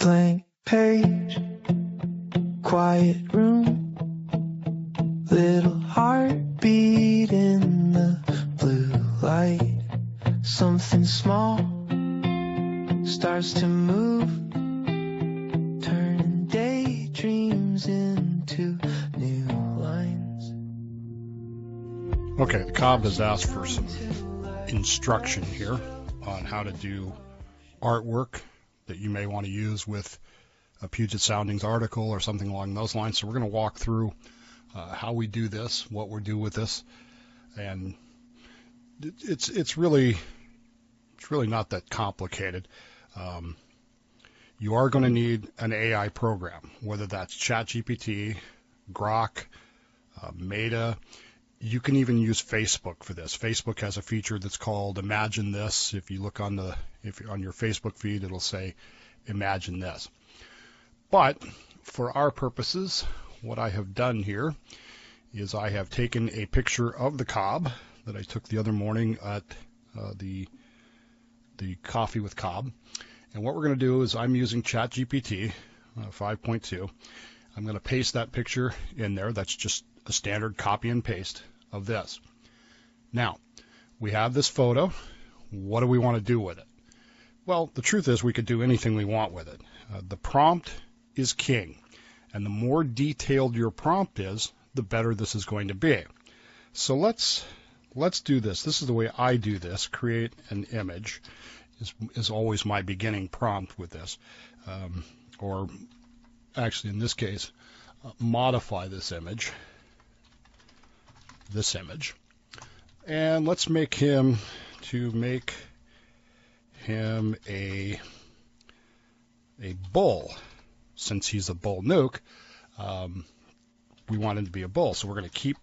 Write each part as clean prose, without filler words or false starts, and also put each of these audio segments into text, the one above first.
Blank page, quiet room, little heartbeat in the blue light. Something small starts to move, turning daydreams into new lines. Okay, the Cobb has asked for some instruction here on how to do artwork that you may want to use with a Puget Soundings article or something along those lines. So we're going to walk through how we do this, what we do with this, and it's really not that complicated. You are going to need an AI program, whether that's ChatGPT, Grok, Meta. You can even use Facebook for this. Facebook has a feature that's called Imagine This. If you look on your Facebook feed, it'll say Imagine This. But for our purposes, what I have done here is I have taken a picture of the Cobb that I took the other morning at the Coffee with Cobb. And what we're going to do is I'm using ChatGPT 5.2. I'm going to paste that picture in there. That's just a standard copy and paste of this. Now, we have this photo. What do we want to do with it? Well, the truth is we could do anything we want with it. The prompt is king, and the more detailed your prompt is, the better this is going to be. So let's do this. This is the way I do this. Create an image is always my beginning prompt with this. Or actually, in this case, modify this image. And let's make him a bull. Since he's a bull nuke, we want him to be a bull. So we're going to keep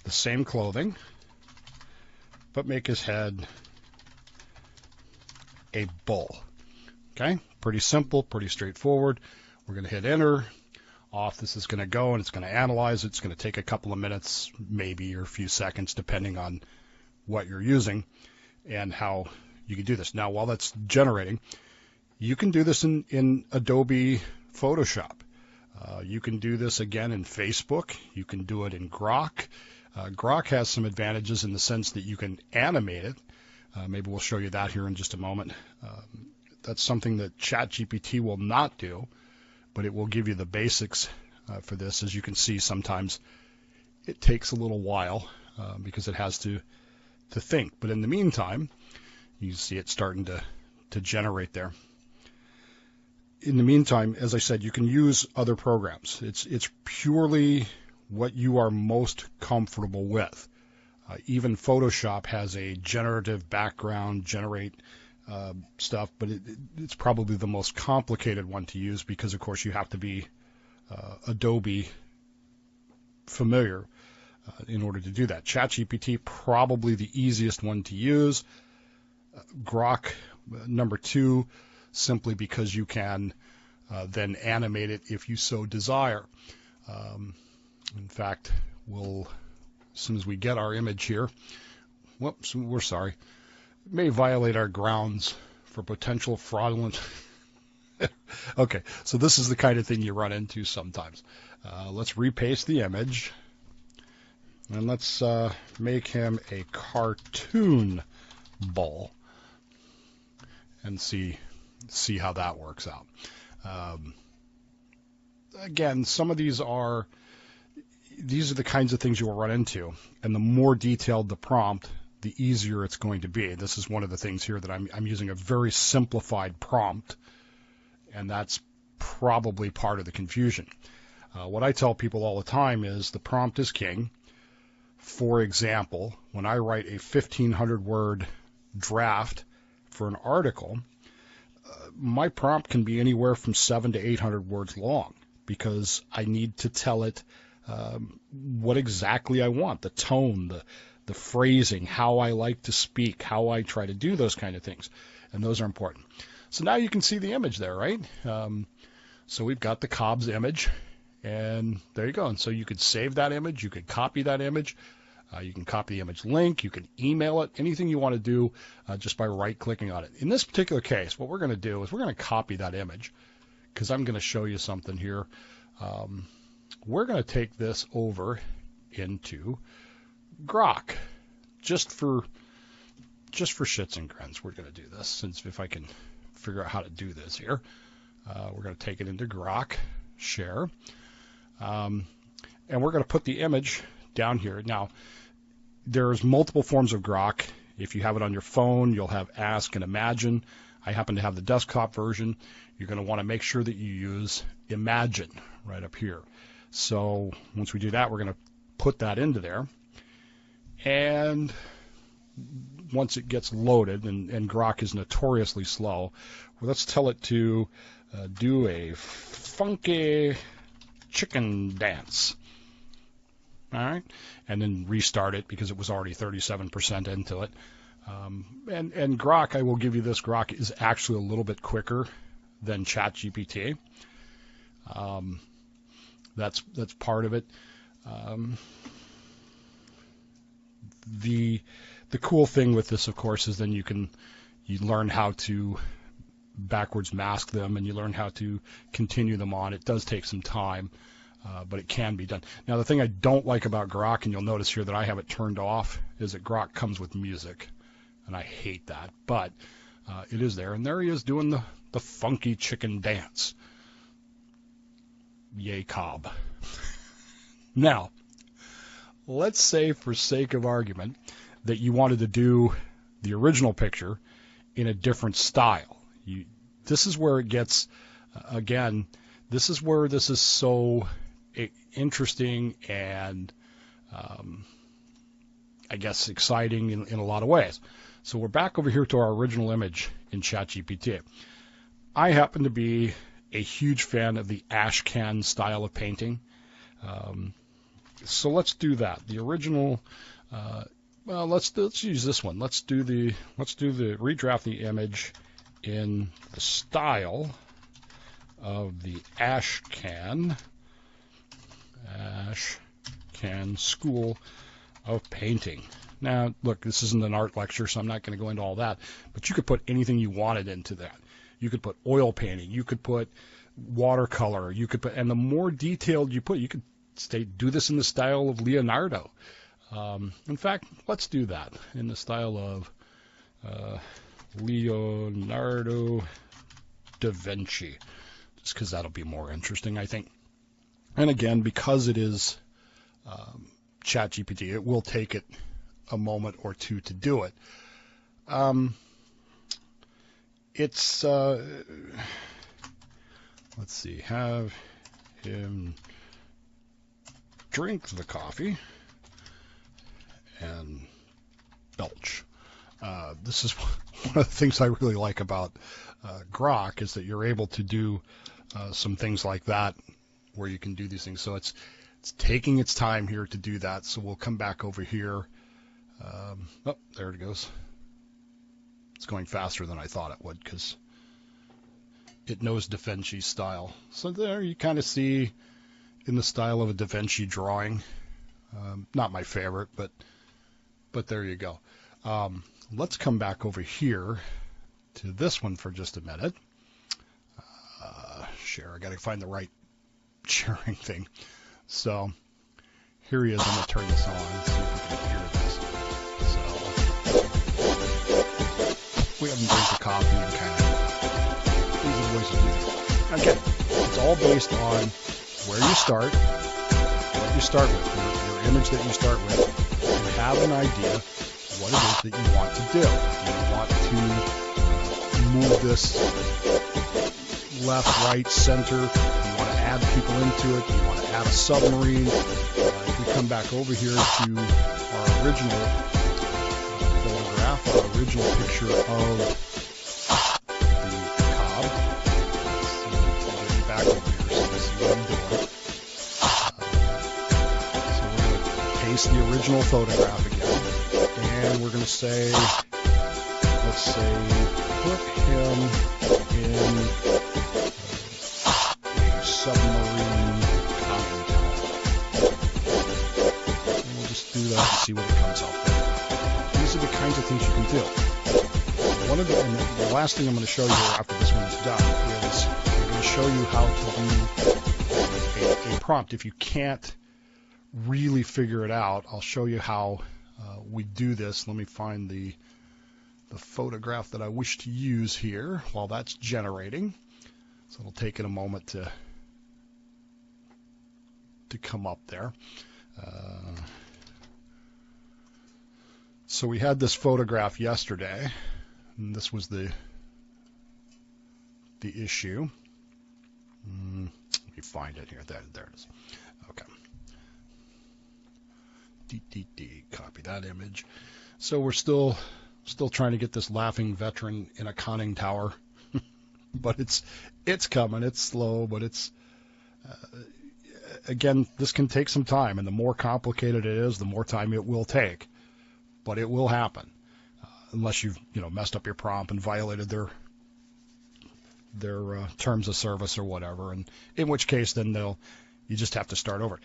the same clothing, but make his head a bull. Okay, pretty simple, pretty straightforward. We're going to hit enter. Off this is going to go, and it's going to analyze it. It's going to take a couple of minutes, maybe, or a few seconds, depending on what you're using and how you can do this. Now, while that's generating, you can do this in Adobe Photoshop. You can do this again in Facebook. You can do it in Grok. Grok has some advantages in the sense that you can animate it. Maybe we'll show you that here in just a moment. That's something that ChatGPT will not do, but it will give you the basics for this. As you can see, sometimes it takes a little while because it has to think. But in the meantime, you see it starting to generate there. In the meantime, as I said, you can use other programs. It's purely what you are most comfortable with. Even Photoshop has a generative background, generate stuff, but it's probably the most complicated one to use because, of course, you have to be Adobe familiar in order to do that. ChatGPT, probably the easiest one to use. Grok, number 2, simply because you can then animate it if you so desire. In fact, as soon as we get our image here, whoops, we're sorry. It may violate our grounds for potential fraudulent. Okay, so this is the kind of thing you run into sometimes. Let's repaste the image, and let's make him a cartoon bull, and see how that works out. Again, some of these are the kinds of things you will run into, and the more detailed the prompt, the easier it's going to be. This is one of the things here that I'm using a very simplified prompt, and that's probably part of the confusion. What I tell people all the time is the prompt is king. For example, when I write a 1,500-word draft for an article, my prompt can be anywhere from 700 to 800 words long because I need to tell it what exactly I want, the tone, the phrasing, how I like to speak, how I try to do those kind of things. And those are important. So now you can see the image there, right? So we've got the Cobb's image, and there you go. And so you could save that image. You could copy that image. You can copy the image link. You can email it, anything you want to do just by right-clicking on it. In this particular case, what we're going to do is we're going to copy that image, because I'm going to show you something here. We're going to take this over into Grok, just for shits and grins. We're going to do this, since if I can figure out how to do this here. We're going to take it into Grok, share, and we're going to put the image down here. Now, there's multiple forms of Grok. If you have it on your phone, you'll have Ask and Imagine. I happen to have the desktop version. You're going to want to make sure that you use Imagine right up here. So once we do that, we're going to put that into there. And once it gets loaded, and Grok is notoriously slow, well, let's tell it to do a funky chicken dance. All right, and then restart it because it was already 37% into it. And Grok, I will give you this, Grok is actually a little bit quicker than ChatGPT. That's part of it. The cool thing with this, of course, is then you learn how to backwards mask them, and you learn how to continue them on. It does take some time, but it can be done. Now, the thing I don't like about Grok, and you'll notice here that I have it turned off, is that Grok comes with music, and I hate that. But it is there, and there he is doing the funky chicken dance. Yay, Cobb. Now, let's say, for sake of argument, that you wanted to do the original picture in a different style. This is where it gets, again, this is where this is so interesting and, I guess, exciting in a lot of ways. So we're back over here to our original image in ChatGPT. I happen to be a huge fan of the ashcan style of painting. So let's do that. The original, well, let's use this one. Let's redraft the image in the style of the ashcan school of painting. Now, look, this isn't an art lecture, so I'm not going to go into all that, but you could put anything you wanted into that. You could put oil painting, you could put watercolor, you could put, and the more detailed you put, you could do this in the style of Leonardo. In fact, let's do that in the style of Leonardo da Vinci, just because that'll be more interesting, I think. And again, because it is ChatGPT, it will take it a moment or two to do it. It's, let's see, have him drink the coffee and belch. This is one of the things I really like about Grok, is that you're able to do some things like that where you can do these things. So it's taking its time here to do that. So we'll come back over here. Oh, there it goes. It's going faster than I thought it would because it knows Da Vinci style. So there you kind of see in the style of a Da Vinci drawing. Not my favorite, but there you go. Let's come back over here to this one for just a minute. Share. I got to find the right sharing thing. So here he is. I'm going to turn this on and see if we can hear this. So we have him drink the coffee and kind of these are the ways to do it. Again, it's all based on where you start, what you start with, your image that you start with. You have an idea what it is that you want to do. Do you want to move this left, right, center? Do you want to add people into it? Do you want to add a submarine? If we come back over here to our original photograph, our original picture of the cob. So I'll get back over here so you see what I'm doing. So we're going to paste the original photograph again. And we're going to say, let's say, put him in a submarine conning tower. And we'll just do that and see what it comes out with. These are the kinds of things you can do. And the last thing I'm going to show you after this one is done is I'm going to show you how to do a prompt. If you can't really figure it out, I'll show you how we do this. Let me find the photograph that I wish to use here while that's generating. So it'll take it a moment to come up there. So we had this photograph yesterday, and this was the issue. Let me find it here. There it is. Okay. Copy that image. So we're still trying to get this laughing veteran in a conning tower, but it's coming. It's slow, but it's again, this can take some time, and the more complicated it is, the more time it will take. But it will happen, unless you've messed up your prompt and violated their terms of service or whatever, and in which case then you just have to start over.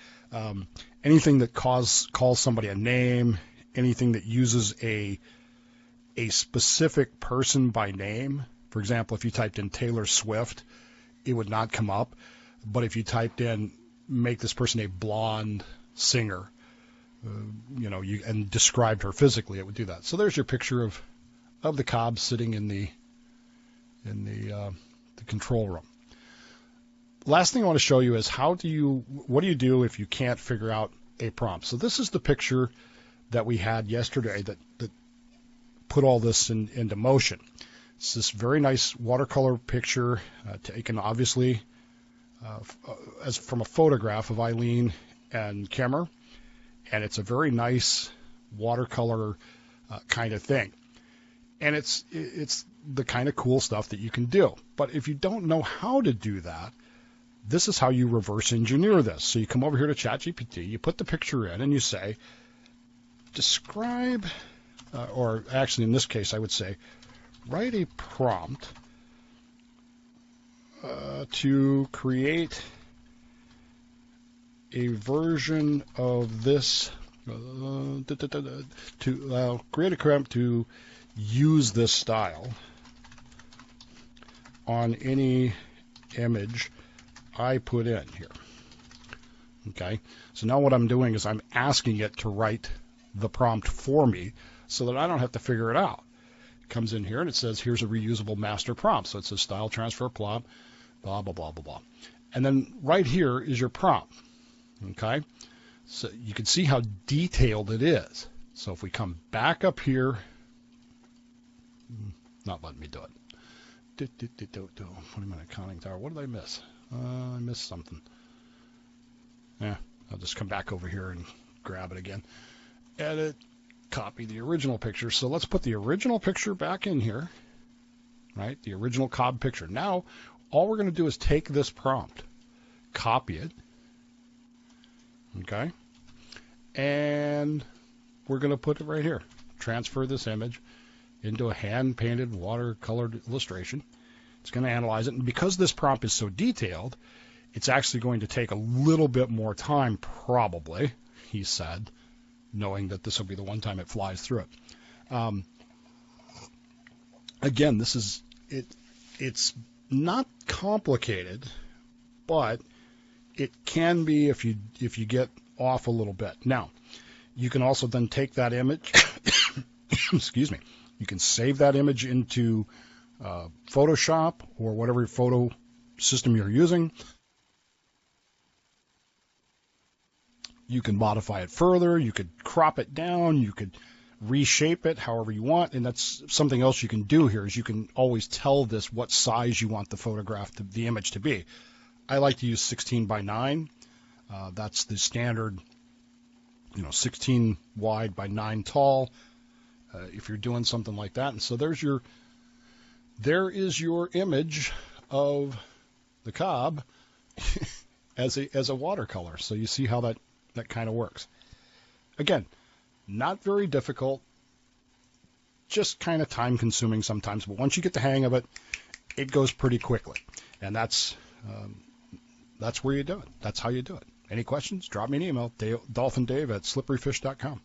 Anything that calls somebody a name, anything that uses a specific person by name. For example, if you typed in Taylor Swift, it would not come up. But if you typed in make this person a blonde singer, and described her physically, it would do that. So there's your picture of the Cobb sitting in the control room. Last thing I want to show you is what do you do if you can't figure out a prompt. So this is the picture that we had yesterday that put all this into motion. It's this very nice watercolor picture taken obviously as from a photograph of Eileen and Kemmer, and it's a very nice watercolor kind of thing. And it's the kind of cool stuff that you can do. But if you don't know how to do that, this is how you reverse engineer this. So you come over here to ChatGPT, you put the picture in, and you say, describe, or actually in this case I would say, write a prompt to create a version of this, to create a prompt to use this style on any image I put in here. Okay, so now what I'm doing is I'm asking it to write the prompt for me so that I don't have to figure it out. It comes in here and it says, here's a reusable master prompt. So it says style transfer plot, blah, blah, blah, blah, blah. And then right here is your prompt. Okay, so you can see how detailed it is. So if we come back up here, not letting me do it. What am I conning tower? What did I miss? I missed something. Yeah, I'll just come back over here and grab it again. Edit, copy the original picture. So let's put the original picture back in here, right? The original Cobb picture. Now, all we're going to do is take this prompt, copy it, okay, and we're going to put it right here. Transfer this image into a hand-painted, watercolored illustration. It's going to analyze it, and because this prompt is so detailed, it's actually going to take a little bit more time, probably, he said, knowing that this will be the one time it flies through it. Again, this is it. It's not complicated, but it can be if you get off a little bit. Now, you can also then take that image. Excuse me. You can save that image into Photoshop or whatever photo system you're using. You can modify it further. You could crop it down. You could reshape it however you want. And that's something else you can do here is you can always tell this what size you want the photograph, the image to be. I like to use 16 by 9. That's the standard, 16 wide by 9 tall. If you're doing something like that. And so there is your image of the Cobb as a watercolor. So you see how that kind of works. Again, not very difficult, just kind of time consuming sometimes, but once you get the hang of it, it goes pretty quickly. And that's where you do it. That's how you do it. Any questions? Drop me an email, DolphinDave@slipperyfish.com.